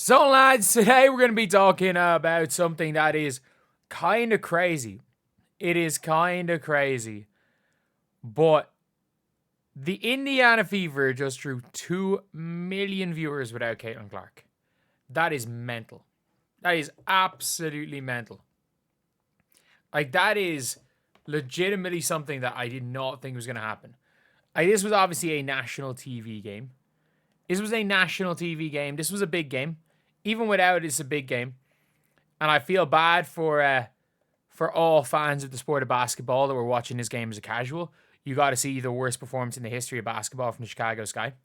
So, lads, today we're going to be talking about something that is kind of crazy. It is kind of crazy. But the Indiana Fever just drew 2 million viewers without Caitlin Clark. That is mental. That is absolutely mental. Like, that is legitimately something that I did not think was going to happen. This was obviously a national TV game. This was a big game. Even without it, it's a big game. And I feel bad for all fans of the sport of basketball that were watching this game as a casual. You got to see the worst performance in the history of basketball from the Chicago Sky.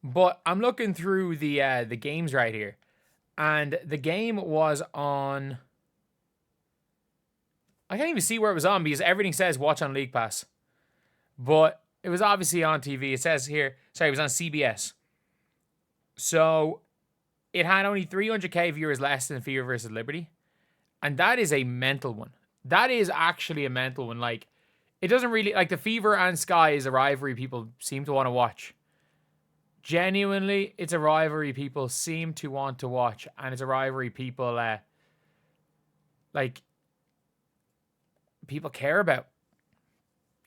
But I'm looking through the games right here. And the game was on... I can't even see where it was on because everything says watch on League Pass. But it was obviously on TV. It says here... Sorry, it was on CBS. So... It had only 300k viewers less than Fever versus Liberty. And that is a mental one. That is actually a mental one. Like, it doesn't really... Like, the Fever and Sky is a rivalry people seem to want to watch. Genuinely, it's a rivalry people seem to want to watch. And it's a rivalry people, people care about.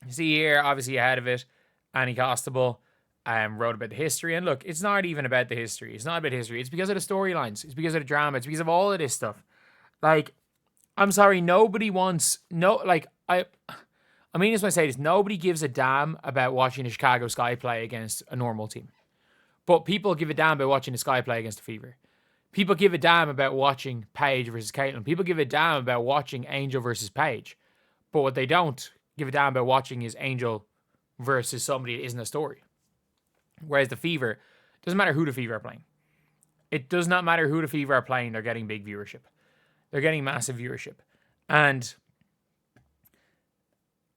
You see here, obviously ahead of it, Annie Costable... wrote about the history. And look, it's not even about the history. It's not about history. It's because of the storylines. It's because of the drama. It's because of all of this stuff. Like, I'm sorry, nobody wants... I mean this when I say this. Nobody gives a damn about watching the Chicago Sky play against a normal team. But people give a damn about watching the Sky play against the Fever. People give a damn about watching Paige versus Caitlin. People give a damn about watching Angel versus Paige. But what they don't give a damn about watching is Angel versus somebody that isn't a story. Whereas the Fever, doesn't matter who the Fever are playing. It does not matter who the Fever are playing, they're getting big viewership. They're getting massive viewership. And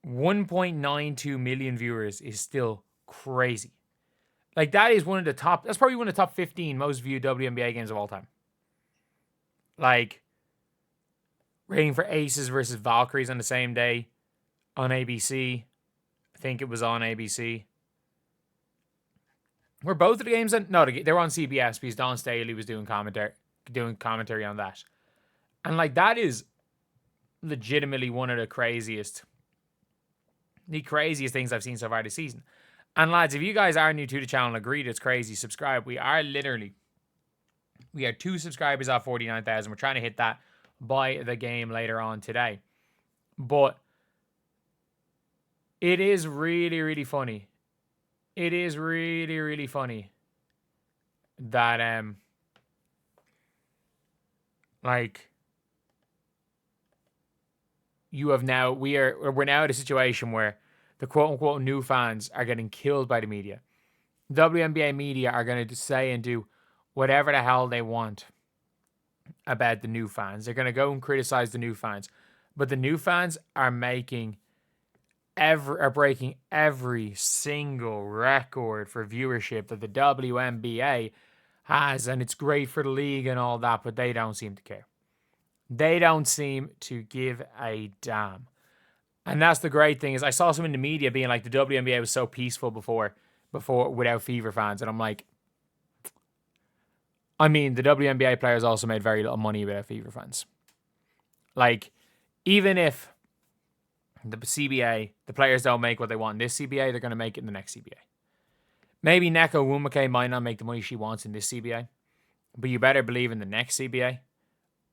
1.92 million viewers is still crazy. Like, that's probably one of the top 15 most viewed WNBA games of all time. Like, rating for Aces versus Valkyries on the same day on ABC. I think it was on ABC. Were both of the games on? No, they were on CBS because Don Staley was doing commentary on that. And like, that is legitimately one of the craziest things I've seen so far this season. And lads, if you guys are new to the channel and agree that it's crazy, subscribe. We are 2 subscribers off 49,000. We're trying to hit that by the game later on today. But it is really, really funny. It is really, really funny that, we're now at a situation where the quote-unquote new fans are getting killed by the media. WNBA media are going to say and do whatever the hell they want about the new fans. They're going to go and criticize the new fans. But the new fans are breaking every single record for viewership that the WNBA has, and it's great for the league and all that, but they don't seem to care. They don't seem to give a damn. And that's the great thing is I saw some in the media being like the WNBA was so peaceful before without Fever fans, and I'm like, I mean, the WNBA players also made very little money without Fever fans. Like, even if the CBA, the players don't make what they want in this CBA, they're going to make it in the next CBA. Maybe Neko Wumake might not make the money she wants in this CBA, but you better believe in the next CBA,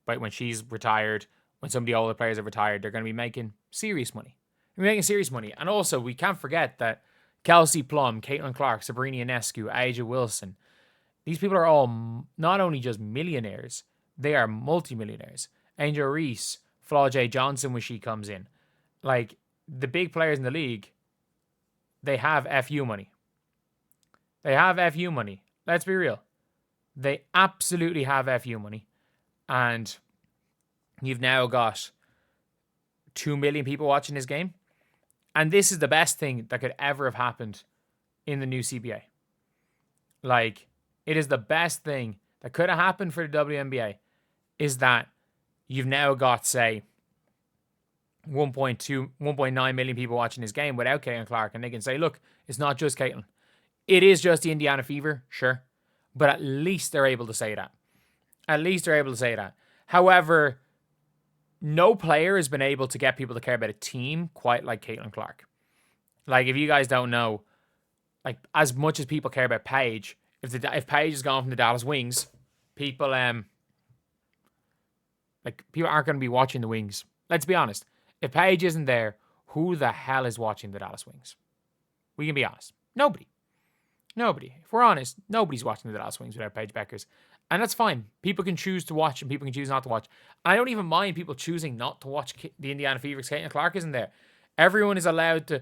right, when she's retired, when some of the older players have retired, they're going to be making serious money. And also, we can't forget that Kelsey Plum, Caitlin Clark, Sabrina Ionescu, Aja Wilson, these people are all not only just millionaires, they are multimillionaires. Angel Reese, Flaw J. Johnson when she comes in. Like, the big players in the league, they have FU money. Let's be real. They absolutely have FU money. And you've now got 2 million people watching this game. And this is the best thing that could ever have happened in the new CBA. Like, it is the best thing that could have happened for the WNBA is that you've now got, say, 1.9 million people watching this game without Caitlin Clark, and they can say, look, it's not just Caitlin. It is just the Indiana Fever, sure, But at least they're able to say that. At least they're able to say that. However, no player has been able to get people to care about a team quite like Caitlin Clark. Like, if you guys don't know, like, as much as people care about Paige, if Paige is gone from the Dallas Wings, people people aren't going to be watching the Wings. Let's be honest. If Paige isn't there, who the hell is watching the Dallas Wings? We can be honest. Nobody. If we're honest, nobody's watching the Dallas Wings without Paige Bueckers. And that's fine. People can choose to watch and people can choose not to watch. I don't even mind people choosing not to watch the Indiana Fever because Caitlin Clark isn't there. Everyone is allowed to.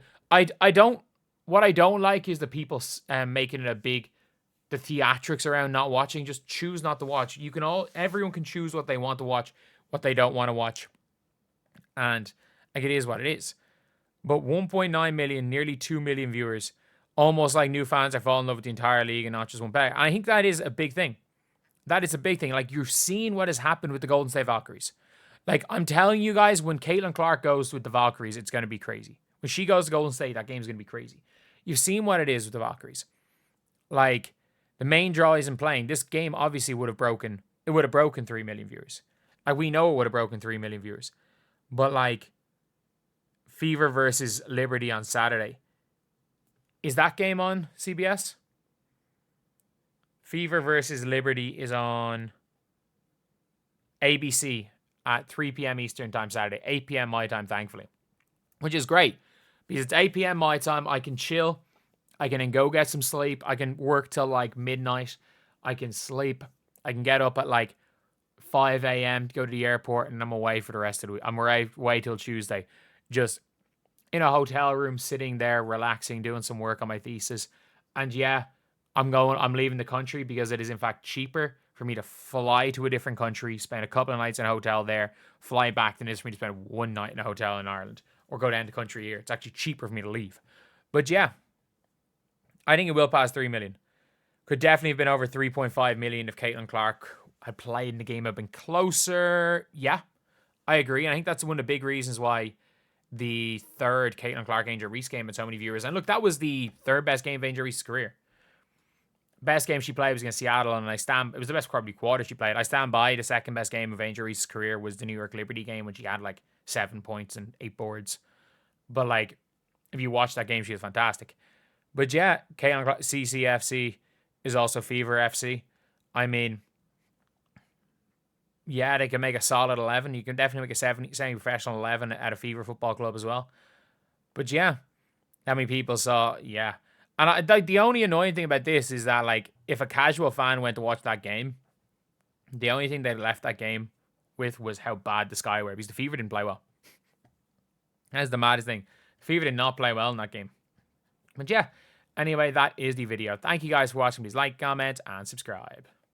What I don't like is the people making it the theatrics around not watching. Just choose not to watch. Everyone can choose what they want to watch, what they don't want to watch. And like, it is what it is. But 1.9 million, nearly 2 million viewers, almost like new fans are falling in love with the entire league and not just one player. And I think that is a big thing. That is a big thing. Like, you're seeing what has happened with the Golden State Valkyries. Like, I'm telling you guys, when Caitlin Clark goes with the Valkyries, it's going to be crazy. When she goes to Golden State, that game's going to be crazy. You've seen what it is with the Valkyries. Like, the main draw isn't playing. This game obviously would have broken 3 million viewers. Like, we know it would have broken 3 million viewers. But, like, Fever versus Liberty on Saturday. Is that game on CBS? Fever versus Liberty is on ABC at 3 p.m. Eastern time Saturday, 8 p.m. my time, thankfully. Which is great. Because it's 8 p.m. my time, I can chill. I can then go get some sleep. I can work till like midnight. I can sleep. I can get up at like 5 a.m. to go to the airport, and I'm away for the rest of the week. I'm away till Tuesday. Just in a hotel room, sitting there, relaxing, doing some work on my thesis. And yeah, I'm leaving the country because it is in fact cheaper for me to fly to a different country, spend a couple of nights in a hotel there, fly back than it is for me to spend one night in a hotel in Ireland or go down the country here. It's actually cheaper for me to leave. But yeah, I think it will pass 3 million. Could definitely have been over 3.5 million if Caitlin Clark had played in the game, had been closer. Yeah, I agree. And I think that's one of the big reasons why the third Caitlin Clark Angel Reese game had so many viewers. And look, that was the third best game of Angel Reese's career. Best game she played was against Seattle, and it was the best probably quarter she played. I stand by the second best game of Angel Reese's career was the New York Liberty game when she had like 7 points and 8 boards. But like, if you watch that game, she was fantastic. But yeah, Caitlin Clark, CCFC is also Fever FC. I mean, yeah, they can make a solid 11. You can definitely make a semi-professional 11 at a Fever football club as well. But yeah, how many people saw, yeah. And the only annoying thing about this is that, like, if a casual fan went to watch that game, the only thing they left that game with was how bad the Sky were, because the Fever didn't play well. That's the maddest thing. The Fever did not play well in that game. But yeah, anyway, that is the video. Thank you guys for watching. Please like, comment, and subscribe.